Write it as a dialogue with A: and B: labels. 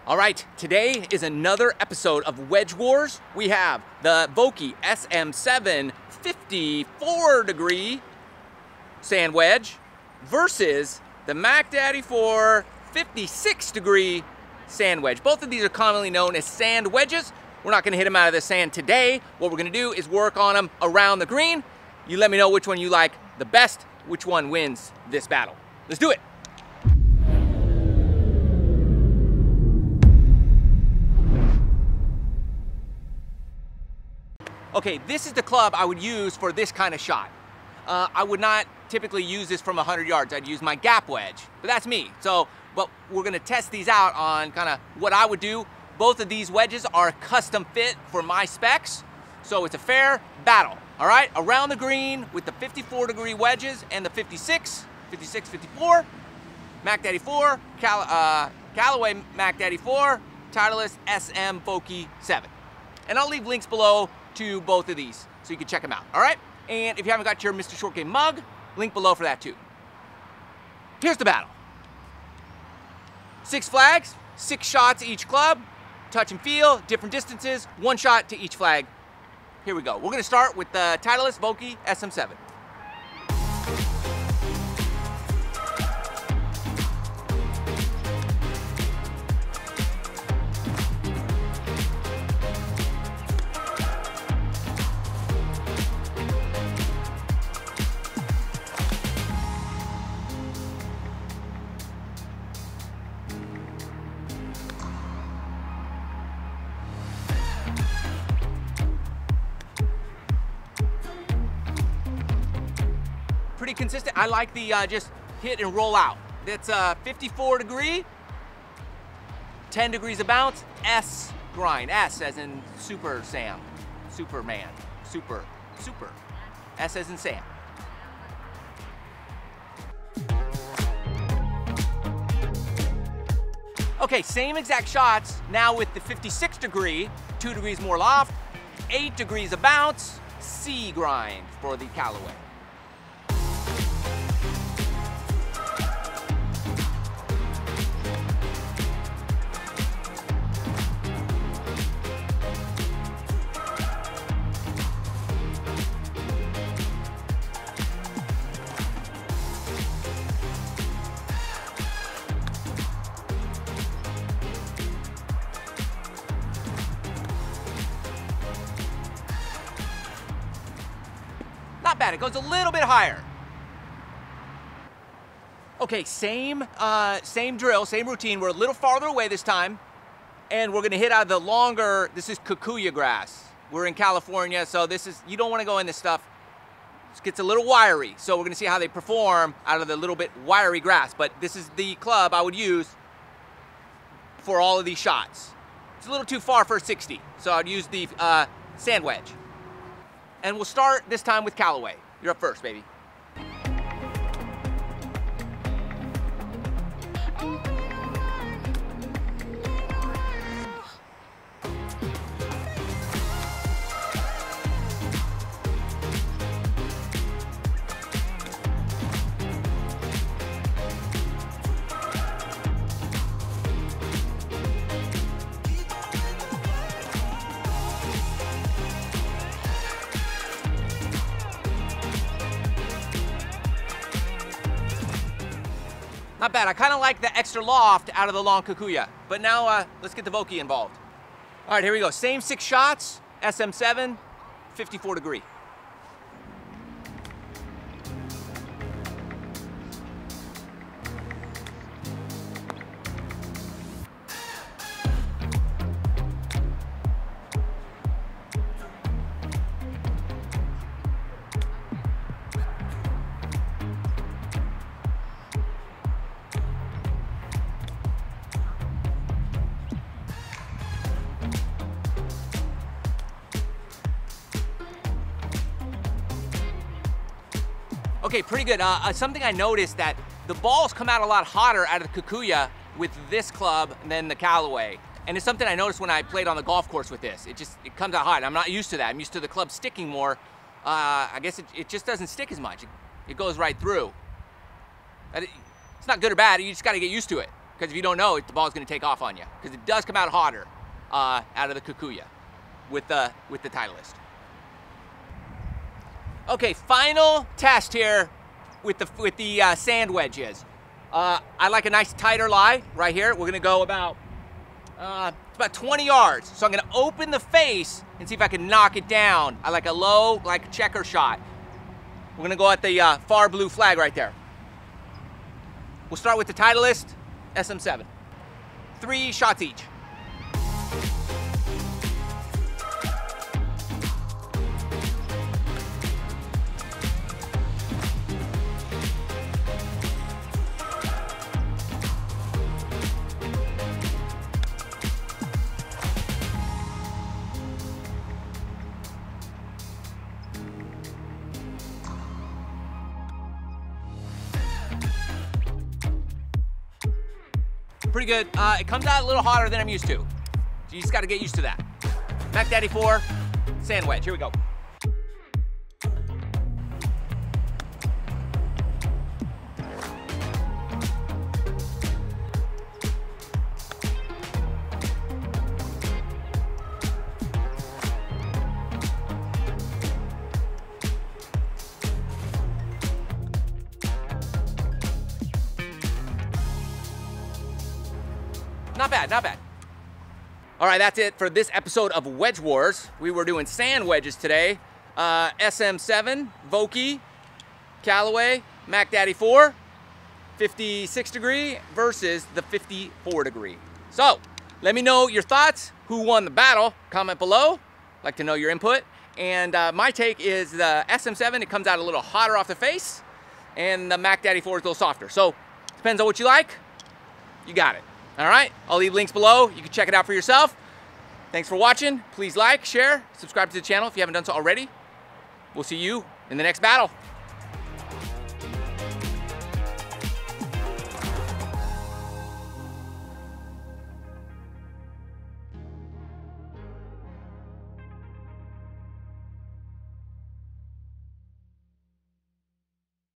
A: All right, today is another episode of Wedge Wars. We have the Vokey SM7 54 degree sand wedge versus the Mack Daddy 4 56 degree sand wedge. Both of these are commonly known as sand wedges. We're not gonna hit them out of the sand today. What we're gonna do is work on them around the green. You let me know which one you like the best, which one wins this battle. Let's do it. Okay, this is the club I would use for this kind of shot. I would not typically use this from 100 yards. I'd use my gap wedge, but that's me. But we're gonna test these out on kind of what I would do. Both of these wedges are custom fit for my specs, so it's a fair battle. All right, around the green with the 54 degree wedges and the 56, 54, Mack Daddy 4, Callaway Mack Daddy 4, Titleist SM Vokey 7. And I'll leave links below to both of these so you can check them out, all right? And if you haven't got your Mr. Short Game mug, link below for that too. Here's the battle. 6 flags, 6 shots each club, touch and feel, different distances, 1 shot to each flag. Here we go. We're gonna start with the Titleist Vokey SM7. Pretty consistent. I like the just hit and roll out. That's 54 degree, 10 degrees of bounce, S grind. S as in Super Sam, Superman, super, S as in Sam. Okay, same exact shots, now with the 56 degree, 2 degrees more loft, 8 degrees of bounce, C grind for the Callaway. Not bad, it goes a little bit higher. Okay, same drill, same routine. We're a little farther away this time, and we're gonna hit out of the longer, this is Kikuyu grass. We're in California, so you don't wanna go in this stuff. It gets a little wiry, so we're gonna see how they perform out of the little bit wiry grass, but this is the club I would use for all of these shots. It's a little too far for a 60, so I'd use the sand wedge. And we'll start this time with Callaway. You're up first, baby. Not bad. I kind of like the extra loft out of the long Kikuyu. But now let's get the Vokey involved. All right, here we go. Same 6 shots, SM7, 54 degree. Okay, pretty good. Something I noticed that the balls come out a lot hotter out of the Kikuyu with this club than the Callaway. And it's something I noticed when I played on the golf course with this. It comes out hot. I'm not used to that. I'm used to the club sticking more. I guess it just doesn't stick as much. It goes right through. It's not good or bad. You just got to get used to it. because if you don't know, the ball's going to take off on you, because it does come out hotter out of the Kikuyu with the Titleist. Okay, final test here with the sand wedges. I like a nice tighter lie right here. We're going to go about it's about 20 yards. So I'm going to open the face and see if I can knock it down. I like a low, like checker shot. We're going to go at the far blue flag right there. We'll start with the Titleist SM7. 3 shots each. Pretty good. It comes out a little hotter than I'm used to. So you just got to get used to that. Mack Daddy 4, sand wedge. Here we go. Not bad, not bad. All right, that's it for this episode of Wedge Wars. We were doing sand wedges today. SM7, Vokey, Callaway, Mack Daddy 4, 56 degree versus the 54 degree. So, let me know your thoughts. Who won the battle? Comment below. Like to know your input. And my take is the SM7, it comes out a little hotter off the face, and the Mack Daddy 4 is a little softer. So, depends on what you like. You got it. All right, I'll leave links below. You can check it out for yourself. Thanks for watching. Please like, share, subscribe to the channel if you haven't done so already. We'll see you in the next battle.